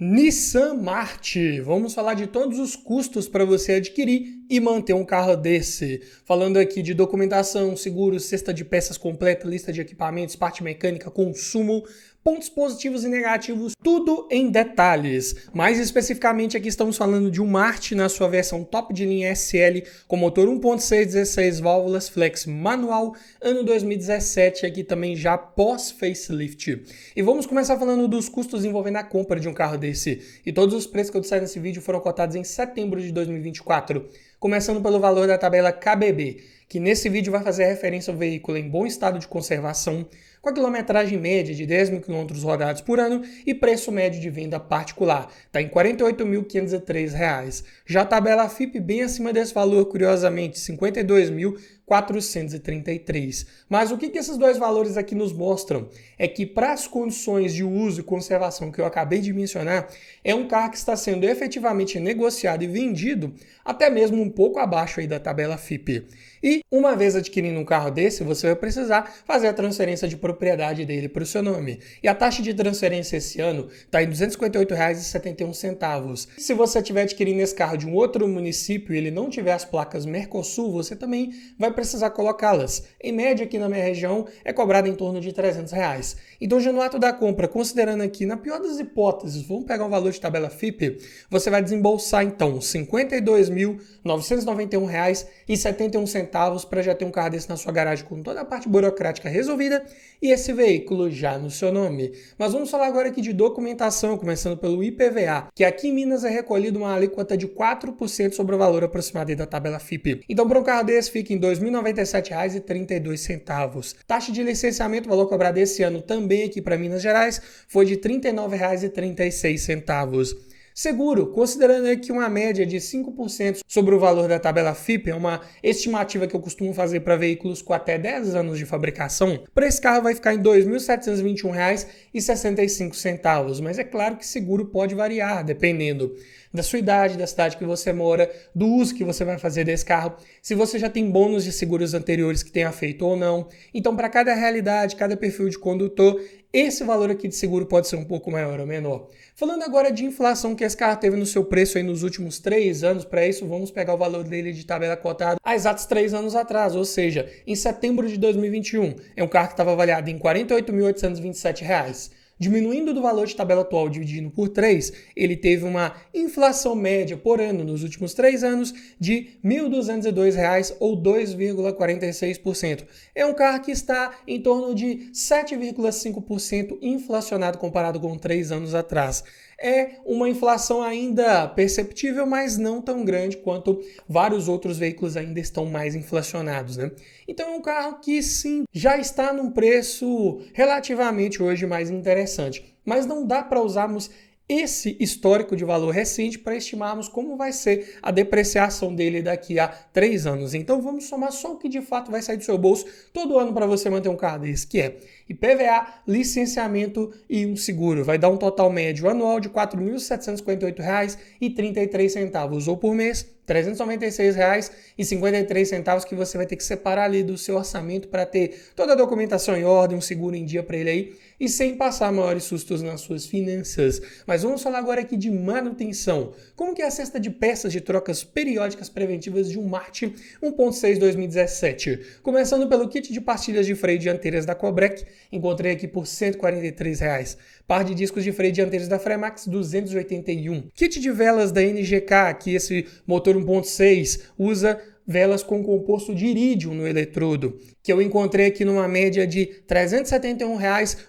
Nissan March. Vamos falar de todos os custos para você adquirir e manter um carro desse. Falando aqui de documentação, seguros, cesta de peças completa, lista de equipamentos, parte mecânica, consumo, pontos positivos e negativos, tudo em detalhes. Mais especificamente aqui estamos falando de um March na sua versão top de linha SL com motor 1.6, 16 válvulas, flex manual, ano 2017, aqui também já pós-facelift. E vamos começar falando dos custos envolvendo a compra de um carro desse. E todos os preços que eu disser nesse vídeo foram cotados em setembro de 2024. Começando pelo valor da tabela KBB, que nesse vídeo vai fazer referência ao veículo em bom estado de conservação, com a quilometragem média de 10 mil quilômetros rodados por ano e preço médio de venda particular, está em R$ 48.503. Já a tabela FIPE bem acima desse valor, curiosamente, R$ 52.433. Mas o que esses dois valores aqui nos mostram? É que para as condições de uso e conservação que eu acabei de mencionar, é um carro que está sendo efetivamente negociado e vendido até mesmo um pouco abaixo aí da tabela FIPE. E uma vez adquirindo um carro desse, você vai precisar fazer a transferência de propriedade dele para o seu nome. E a taxa de transferência esse ano está em R$ 258,71. Se você estiver adquirindo esse carro de um outro município e ele não tiver as placas Mercosul, você também vai precisar colocá-las. Em média, aqui na minha região, é cobrado em torno de R$ 300. Então, já no ato da compra, considerando aqui, na pior das hipóteses, vamos pegar um valor de tabela FIPE, você vai desembolsar, então, R$ 52.991,71 para já ter um carro desse na sua garagem com toda a parte burocrática resolvida e esse veículo já no seu nome. Mas vamos falar agora aqui de documentação, começando pelo IPVA, que aqui em Minas é recolhido uma alíquota de 4% sobre o valor aproximado da tabela FIPE. Então, para um carro desse, fica em R$ 2.097,32. Taxa de licenciamento, o valor cobrado esse ano também aqui para Minas Gerais, foi de R$ 39,36. Seguro, considerando aqui uma média de 5% sobre o valor da tabela FIPE, é uma estimativa que eu costumo fazer para veículos com até 10 anos de fabricação, para esse carro vai ficar em R$ 2.721,65, mas é claro que seguro pode variar, dependendo da sua idade, da cidade que você mora, do uso que você vai fazer desse carro, se você já tem bônus de seguros anteriores que tenha feito ou não. Então, para cada realidade, cada perfil de condutor, esse valor aqui de seguro pode ser um pouco maior ou menor. Falando agora de inflação que esse carro teve no seu preço aí nos últimos 3 anos, para isso vamos pegar o valor dele de tabela cotada há exatos 3 anos atrás, ou seja, em setembro de 2021. É um carro que estava avaliado em R$ 48.827. Diminuindo do valor de tabela atual dividindo por 3, ele teve uma inflação média por ano nos últimos 3 anos de R$ 1.202 ou 2,46%. É um carro que está em torno de 7,5% inflacionado comparado com 3 anos atrás. É uma inflação ainda perceptível, mas não tão grande quanto vários outros veículos ainda estão mais inflacionados, né? Então é um carro que sim, já está num preço relativamente hoje mais interessante, mas não dá para usarmos esse histórico de valor recente para estimarmos como vai ser a depreciação dele daqui a 3 anos. Então vamos somar só o que de fato vai sair do seu bolso todo ano para você manter um carro desse, que é IPVA, licenciamento e um seguro. Vai dar um total médio anual de R$ 4.758,33 ou por mês R$ 396,53 que você vai ter que separar ali do seu orçamento para ter toda a documentação em ordem, um seguro em dia para ele aí e sem passar maiores sustos nas suas finanças. Mas vamos falar agora aqui de manutenção. Como que é a cesta de peças de trocas periódicas preventivas de um March 1.6 2017? Começando pelo kit de pastilhas de freio dianteiras da Cobrec, encontrei aqui por R$ 143. Par de discos de freio dianteiros da Fremax, R$ 281. Kit de velas da NGK, que esse motor 1.6 usa velas com composto de irídio no eletrodo, que eu encontrei aqui numa média de R$ 371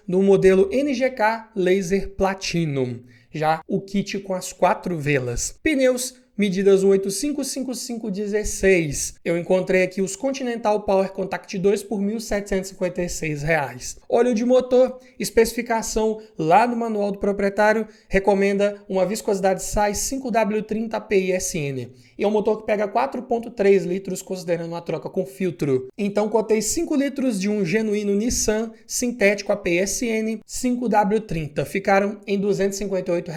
no modelo NGK Laser Platinum. Já o kit com as 4 velas. Pneus, medidas 1855516. Eu encontrei aqui os Continental Power Contact 2 por R$ 1.756. Óleo de motor, especificação lá no manual do proprietário, recomenda uma viscosidade size 5W30 PISN. E é um motor que pega 4,3 litros, considerando a troca com filtro. Então, cotei 5 litros de um genuíno Nissan sintético APSN 5W30. Ficaram em R$ 258.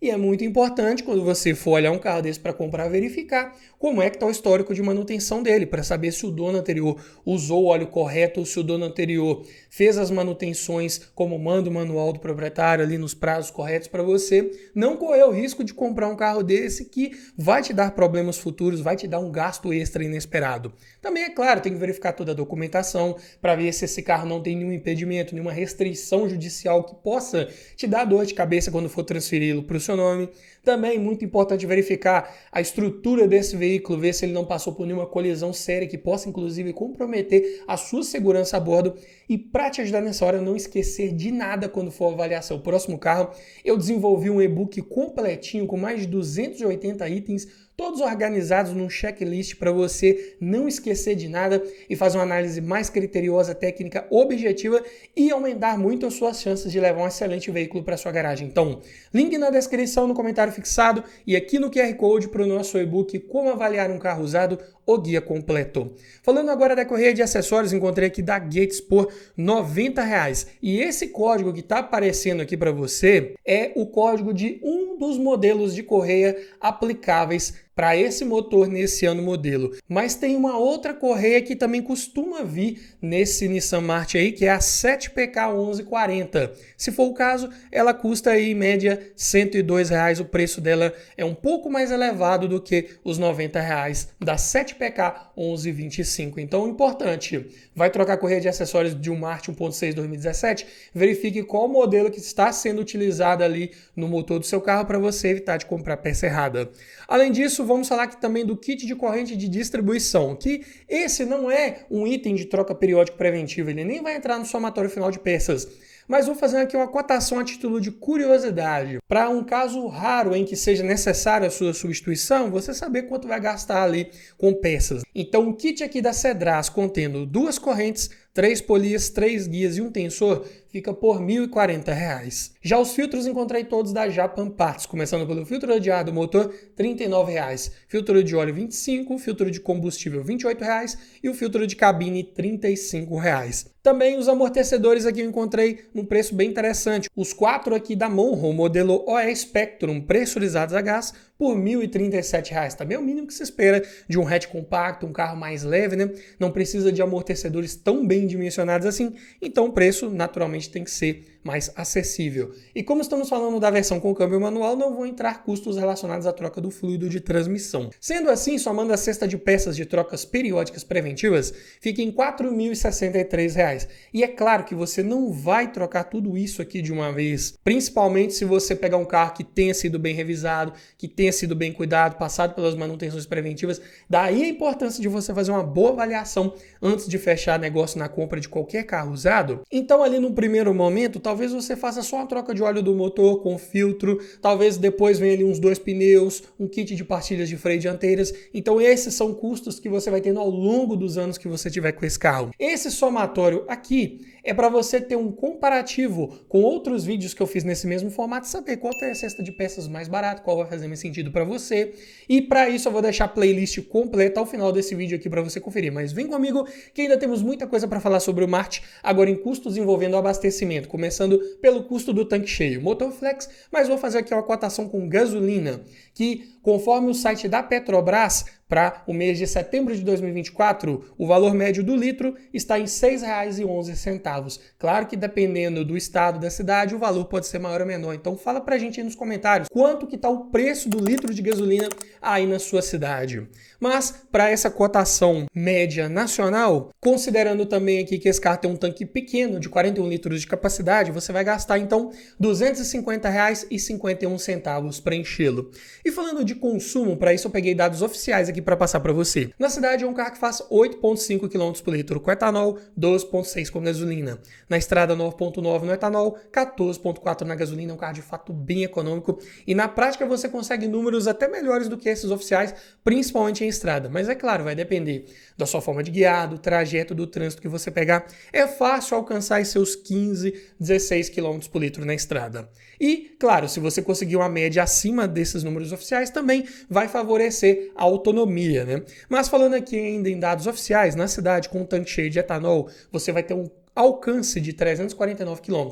E é muito importante, quando você for olhar um carro desse para comprar, verificar como é que está o histórico de manutenção dele, para saber se o dono anterior usou o óleo correto ou se o dono anterior fez as manutenções como manda o manual do proprietário ali nos prazos corretos, para você não correr o risco de comprar um carro desse que vai te dar problemas futuros, vai te dar um gasto extra inesperado. Também, é claro, tem que verificar toda a documentação para ver se esse carro não tem nenhum impedimento, nenhuma restrição judicial que possa te dar dor de cabeça quando for transferi-lo para o seu nome. Também muito importante verificar a estrutura desse veículo, ver se ele não passou por nenhuma colisão séria que possa inclusive comprometer a sua segurança a bordo. E para te ajudar nessa hora, não esquecer de nada quando for avaliar seu próximo carro, eu desenvolvi um e-book completinho com mais de 280 itens, todos organizados num checklist para você não esquecer de nada e fazer uma análise mais criteriosa, técnica, objetiva e aumentar muito as suas chances de levar um excelente veículo para sua garagem. Então, link na descrição, no comentário fixado e aqui no QR Code para o nosso e-book Como Avaliar um Carro Usado, o guia completo. Falando agora da correia de acessórios, encontrei aqui da Gates por R$90. E esse código que está aparecendo aqui para você é o código de um dos modelos de correia aplicáveis para esse motor nesse ano modelo. Mas tem uma outra correia que também costuma vir nesse Nissan March aí, que é a 7PK1140. Se for o caso, ela custa aí em média R$102. O preço dela é um pouco mais elevado do que os R$90 da 7PK1125. Então, importante, vai trocar a correia de acessórios de um March 1.6 2017, verifique qual modelo que está sendo utilizado ali no motor do seu carro para você evitar de comprar peça errada. Além disso, vamos falar aqui também do kit de corrente de distribuição, que esse não é um item de troca periódica preventiva, ele nem vai entrar no somatório final de peças. Mas vou fazer aqui uma cotação a título de curiosidade. Para um caso raro em que seja necessária a sua substituição, você saber quanto vai gastar ali com peças. Então, o kit aqui da Cedras, contendo 2 correntes, 3 polias, 3 guias e um tensor, fica por R$1.040. Já os filtros encontrei todos da Japan Parts, começando pelo filtro de ar do motor, R$39, filtro de óleo R$25, filtro de combustível R$28 e o filtro de cabine R$35. Também os amortecedores aqui eu encontrei num preço bem interessante. Os 4 aqui da Monroe, modelo OE Spectrum, pressurizados a gás, por R$1.037. Também é o mínimo que se espera de um hatch compacto, um carro mais leve, né? Não precisa de amortecedores tão bem dimensionados assim, então o preço naturalmente tem que ser mais acessível. E como estamos falando da versão com câmbio manual, não vão entrar custos relacionados à troca do fluido de transmissão. Sendo assim, somando a cesta de peças de trocas periódicas preventivas, fica em R$4.063. E é claro que você não vai trocar tudo isso aqui de uma vez, principalmente se você pegar um carro que tenha sido bem revisado, que tenha sido bem cuidado, passado pelas manutenções preventivas. Daí a importância de você fazer uma boa avaliação antes de fechar negócio na compra de qualquer carro usado. Então, ali no primeiro momento, talvez você faça só uma troca de óleo do motor com filtro, talvez depois venha ali uns 2 pneus, um kit de pastilhas de freio dianteiras. Então esses são custos que você vai tendo ao longo dos anos que você tiver com esse carro. Esse somatório aqui é para você ter um comparativo com outros vídeos que eu fiz nesse mesmo formato, saber qual é a cesta de peças mais barata, qual vai fazer mais sentido para você. E para isso eu vou deixar a playlist completa ao final desse vídeo aqui para você conferir. Mas vem comigo que ainda temos muita coisa para falar sobre o March, agora em custos envolvendo abastecimento, começando pelo custo do tanque cheio, motor flex, mas vou fazer aqui uma cotação com gasolina, que conforme o site da Petrobras, para o mês de setembro de 2024, o valor médio do litro está em R$ 6,11. Claro que dependendo do estado da cidade, o valor pode ser maior ou menor. Então fala pra gente aí nos comentários quanto que está o preço do litro de gasolina aí na sua cidade. Mas para essa cotação média nacional, considerando também aqui que esse carro tem um tanque pequeno de 41 litros de capacidade, você vai gastar então R$ 250,51 para enchê-lo. E falando de consumo, para isso eu peguei dados oficiais aqui para passar para você. Na cidade é um carro que faz 8,5 km por litro com etanol, 12,6 com gasolina. Na estrada 9,9 no etanol, 14,4 na gasolina, é um carro de fato bem econômico e na prática você consegue números até melhores do que esses oficiais, principalmente em estrada. Mas é claro, vai depender da sua forma de guiar, do trajeto, do trânsito que você pegar. É fácil alcançar seus 15, 16 km por litro na estrada. E, claro, se você conseguir uma média acima desses números oficiais, também vai favorecer a autonomia, né? Mas falando aqui ainda em dados oficiais, na cidade com um tanque cheio de etanol, você vai ter um alcance de 349 km.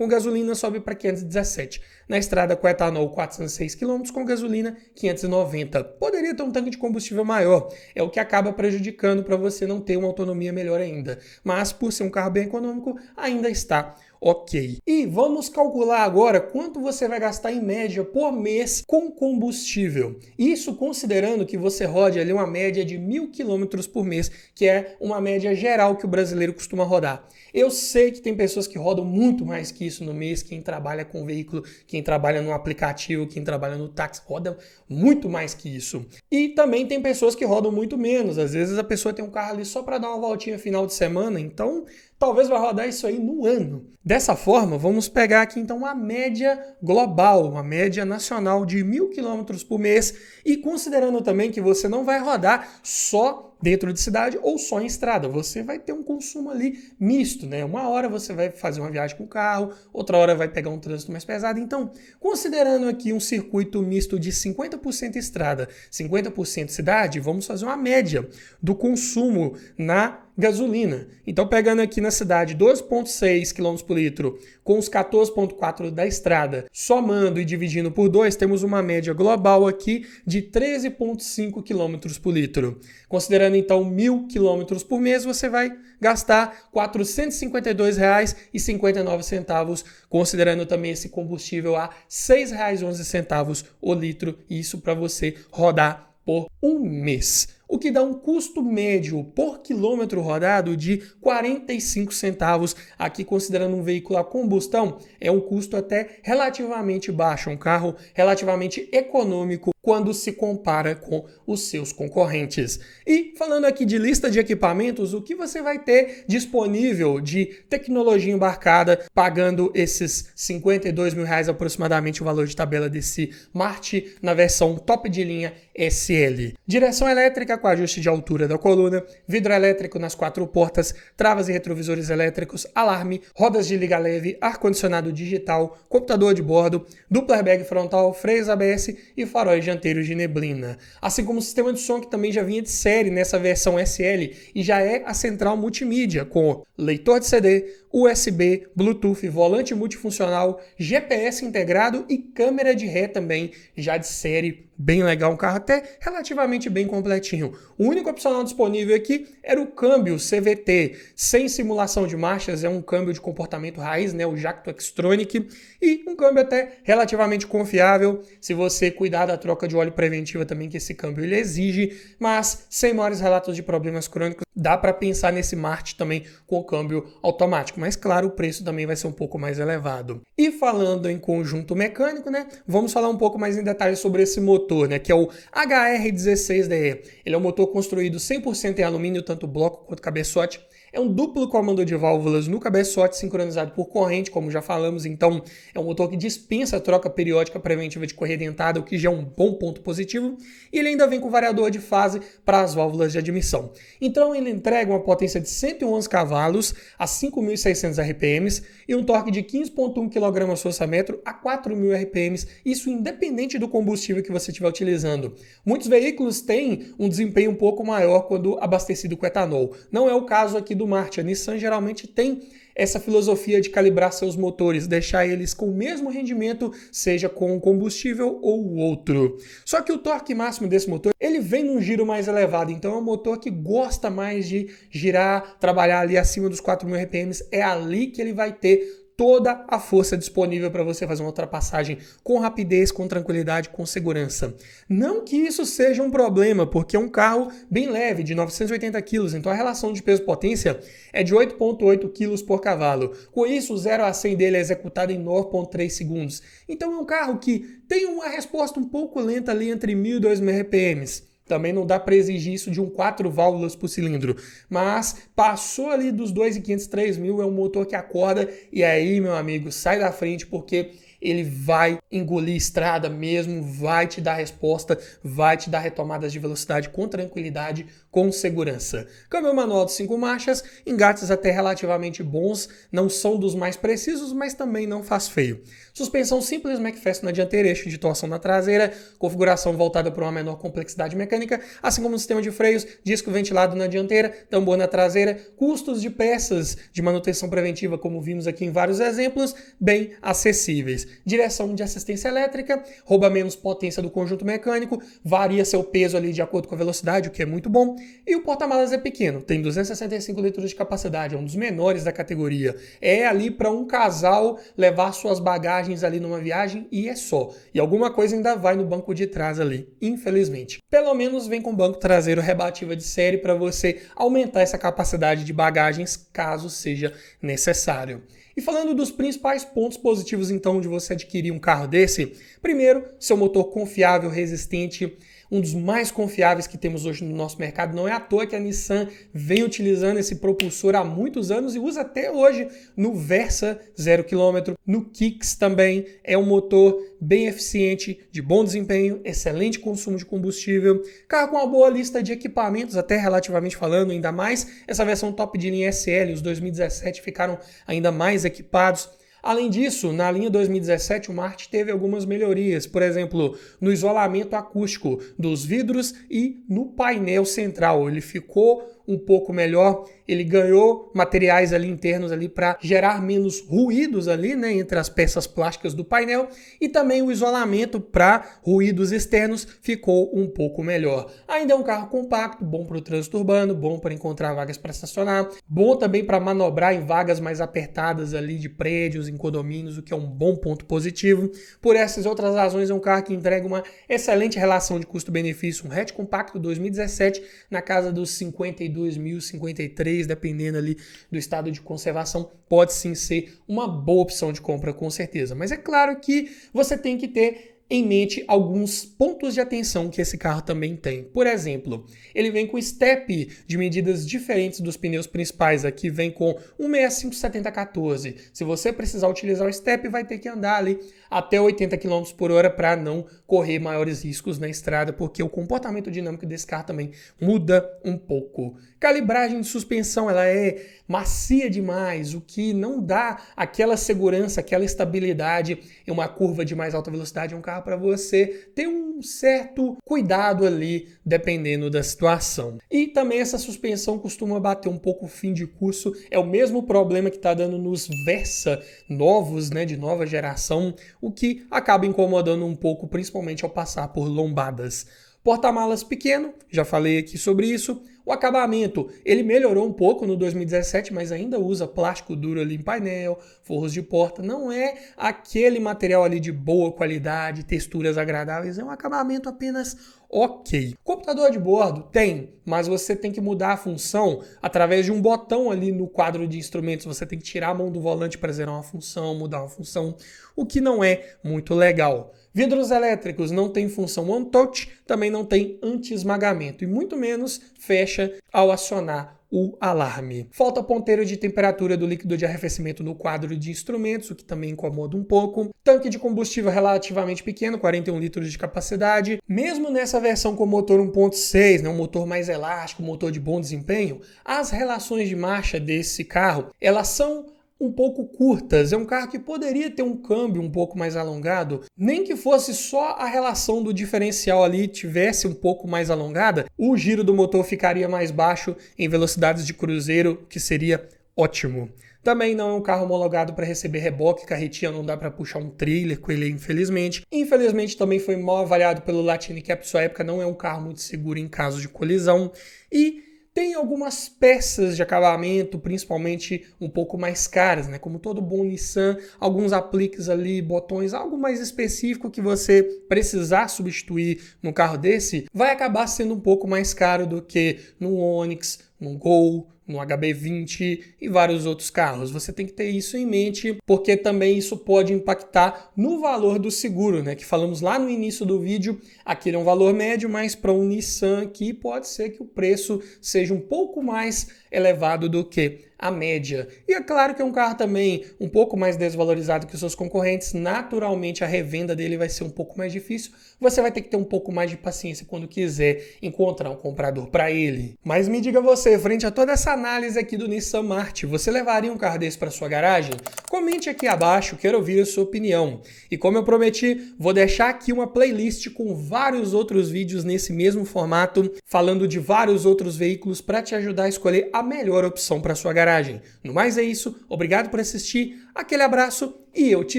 com gasolina sobe para 517. Na estrada com etanol 406 km, com gasolina 590. Poderia ter um tanque de combustível maior, é o que acaba prejudicando para você não ter uma autonomia melhor ainda. Mas por ser um carro bem econômico, ainda está ok. E vamos calcular agora quanto você vai gastar em média por mês com combustível. Isso considerando que você rode ali uma média de 1.000 km por mês, que é uma média geral que o brasileiro costuma rodar. Eu sei que tem pessoas que rodam muito mais que isso no mês, quem trabalha com veículo, quem trabalha no aplicativo, quem trabalha no táxi, roda muito mais que isso. E também tem pessoas que rodam muito menos. Às vezes a pessoa tem um carro ali só para dar uma voltinha final de semana, então talvez vai rodar isso aí no ano. Dessa forma, vamos pegar aqui então uma média global, uma média nacional de 1.000 km por mês e considerando também que você não vai rodar só dentro de cidade ou só em estrada, você vai ter um consumo ali misto, né? Uma hora você vai fazer uma viagem com o carro, outra hora vai pegar um trânsito mais pesado. Então, considerando aqui um circuito misto de 50% estrada, 50% cidade, vamos fazer uma média do consumo na gasolina. Então, pegando aqui na cidade 12,6 km por litro com os 14,4 da estrada, somando e dividindo por 2, temos uma média global aqui de 13,5 km por litro. Considerando então 1.000 km por mês, você vai gastar R$ 452,59, considerando também esse combustível a R$ 6,11 o litro, isso para você rodar por um mês, o que dá um custo médio por quilômetro rodado de 45 centavos. Aqui, considerando um veículo a combustão, é um custo até relativamente baixo, um carro relativamente econômico quando se compara com os seus concorrentes. E falando aqui de lista de equipamentos, o que você vai ter disponível de tecnologia embarcada, pagando esses R$52 mil aproximadamente o valor de tabela desse Marti na versão top de linha SL. Direção elétrica com ajuste de altura da coluna, vidro elétrico nas 4 portas, travas e retrovisores elétricos, alarme, rodas de liga leve, ar-condicionado digital, computador de bordo, dupla airbag frontal, freios ABS e faróis dianteiros de neblina. Assim como o sistema de som que também já vinha de série nessa versão SL e já é a central multimídia com leitor de CD, USB, Bluetooth, volante multifuncional, GPS integrado e câmera de ré também, já de série, bem legal, um carro até relativamente bem completinho. O único opcional disponível aqui era o câmbio CVT, sem simulação de marchas, é um câmbio de comportamento raiz, né, o Jacto Xtronic, e um câmbio até relativamente confiável, se você cuidar da troca de óleo preventiva também, que esse câmbio ele exige, mas sem maiores relatos de problemas crônicos, dá para pensar nesse Marti também com o câmbio automático, mas claro, o preço também vai ser um pouco mais elevado. E falando em conjunto mecânico, né, vamos falar um pouco mais em detalhes sobre esse motor, né, que é o HR16DE. Ele é um motor construído 100% em alumínio, tanto bloco quanto cabeçote. É um duplo comando de válvulas no cabeçote sincronizado por corrente, como já falamos, então é um motor que dispensa a troca periódica preventiva de correia dentada, o que já é um bom ponto positivo, e ele ainda vem com variador de fase para as válvulas de admissão. Então ele entrega uma potência de 111 cavalos a 5.600 RPMs e um torque de 15,1 kgfm a 4.000 RPMs, isso independente do combustível que você estiver utilizando. Muitos veículos têm um desempenho um pouco maior quando abastecido com etanol. Não é o caso aqui do Marti. A Nissan geralmente tem essa filosofia de calibrar seus motores, deixar eles com o mesmo rendimento, seja com combustível ou outro. Só que o torque máximo desse motor, ele vem num giro mais elevado, então é um motor que gosta mais de girar, trabalhar ali acima dos 4.000 RPMs, é ali que ele vai ter toda a força disponível para você fazer uma ultrapassagem com rapidez, com tranquilidade, com segurança. Não que isso seja um problema, porque é um carro bem leve, de 980 kg, então a relação de peso-potência é de 8,8 kg por cavalo. Com isso, o 0 a 100 dele é executado em 9,3 segundos. Então é um carro que tem uma resposta um pouco lenta ali entre 1.000 e 2.000 RPMs. Também não dá para exigir isso de um 4 válvulas por cilindro, mas passou ali dos 2.500, 3.000, é um motor que acorda e aí, meu amigo, sai da frente porque ele vai engolir estrada mesmo, vai te dar resposta, vai te dar retomadas de velocidade com tranquilidade, com segurança. Câmbio manual de 5 marchas, engates até relativamente bons, não são dos mais precisos, mas também não faz feio. Suspensão simples McPherson na dianteira, eixo de torção na traseira, configuração voltada para uma menor complexidade mecânica, assim como um sistema de freios, disco ventilado na dianteira, tambor na traseira, custos de peças de manutenção preventiva, como vimos aqui em vários exemplos, bem acessíveis. Direção de assistência elétrica, rouba menos potência do conjunto mecânico, varia seu peso ali de acordo com a velocidade, o que é muito bom. E o porta-malas é pequeno, tem 265 litros de capacidade, é um dos menores da categoria. É ali para um casal levar suas bagagens ali numa viagem e é só. E alguma coisa ainda vai no banco de trás ali, infelizmente. Pelo menos vem com banco traseiro rebatível de série para você aumentar essa capacidade de bagagens caso seja necessário. E falando dos principais pontos positivos, então, de você adquirir um carro desse, primeiro, seu motor confiável, resistente, um dos mais confiáveis que temos hoje no nosso mercado. Não é à toa que a Nissan vem utilizando esse propulsor há muitos anos e usa até hoje no Versa 0 km, no Kicks também. É um motor bem eficiente, de bom desempenho, excelente consumo de combustível, carro com uma boa lista de equipamentos, até relativamente falando, ainda mais essa versão top de linha SL, os 2017 ficaram ainda mais equipados. Além disso, na linha 2017, o Marte teve algumas melhorias, por exemplo, no isolamento acústico dos vidros e no painel central. Ele ficou um pouco melhor, ele ganhou materiais ali internos ali para gerar menos ruídos ali, né, entre as peças plásticas do painel, e também o isolamento para ruídos externos ficou um pouco melhor. Ainda é um carro compacto, bom para o trânsito urbano, bom para encontrar vagas para estacionar, bom também para manobrar em vagas mais apertadas ali de prédios, em condomínios, o que é um bom ponto positivo. Por essas outras razões, é um carro que entrega uma excelente relação de custo-benefício, um hatch compacto 2017 na casa dos 52.053, dependendo ali do estado de conservação, pode sim ser uma boa opção de compra, com certeza. Mas é claro que você tem que ter em mente alguns pontos de atenção que esse carro também tem. Por exemplo, ele vem com step de medidas diferentes dos pneus principais. Aqui vem com 165/70/14. Se você precisar utilizar o step, vai ter que andar ali até 80 km por hora para não correr maiores riscos na estrada, porque o comportamento dinâmico desse carro também muda um pouco. Calibragem de suspensão, ela é macia demais, o que não dá aquela segurança, aquela estabilidade em uma curva de mais alta velocidade. É um carro para você ter um certo cuidado ali, dependendo da situação. E também essa suspensão costuma bater um pouco o fim de curso. É o mesmo problema que está dando nos Versa novos, né, de nova geração, o que acaba incomodando um pouco, principalmente ao passar por lombadas. Porta-malas pequeno, já falei aqui sobre isso. O acabamento, ele melhorou um pouco no 2017, mas ainda usa plástico duro ali em painel, forros de porta. Não é aquele material ali de boa qualidade, texturas agradáveis, é um acabamento apenas ok. Computador de bordo? Tem, mas você tem que mudar a função através de um botão ali no quadro de instrumentos. Você tem que tirar a mão do volante para zerar uma função, mudar uma função, o que não é muito legal. Vidros elétricos não tem função One Touch, também não tem anti-esmagamento e muito menos fecha ao acionar o alarme. Falta ponteiro de temperatura do líquido de arrefecimento no quadro de instrumentos, o que também incomoda um pouco. Tanque de combustível relativamente pequeno, 41 litros de capacidade. Mesmo nessa versão com motor 1.6, né, um motor mais elástico, um motor de bom desempenho, as relações de marcha desse carro, elas são um pouco curtas. É um carro que poderia ter um câmbio um pouco mais alongado, nem que fosse só a relação do diferencial ali tivesse um pouco mais alongada, o giro do motor ficaria mais baixo em velocidades de cruzeiro, que seria ótimo. Também não é um carro homologado para receber reboque, carretinha, não dá para puxar um trailer com ele, infelizmente. Infelizmente também foi mal avaliado pelo Latini Cap, sua época não é um carro muito seguro em caso de colisão. E tem algumas peças de acabamento, principalmente um pouco mais caras, né? Como todo bom Nissan, alguns apliques ali, botões, algo mais específico que você precisar substituir num carro desse, vai acabar sendo um pouco mais caro do que no Onix, no Gol, no HB20 e vários outros carros. Você tem que ter isso em mente, porque também isso pode impactar no valor do seguro, né? Que falamos lá no início do vídeo, aquele é um valor médio, mas para um Nissan aqui pode ser que o preço seja um pouco mais elevado do que a média. E é claro que é um carro também um pouco mais desvalorizado que os seus concorrentes, naturalmente a revenda dele vai ser um pouco mais difícil, você vai ter que ter um pouco mais de paciência quando quiser encontrar um comprador para ele. Mas me diga você, frente a toda essa análise aqui do Nissan March, você levaria um carro desse para sua garagem? Comente aqui abaixo, quero ouvir a sua opinião. E como eu prometi, vou deixar aqui uma playlist com vários outros vídeos nesse mesmo formato, falando de vários outros veículos para te ajudar a escolher a melhor opção para sua garagem. No mais é isso, obrigado por assistir, aquele abraço e eu te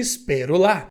espero lá!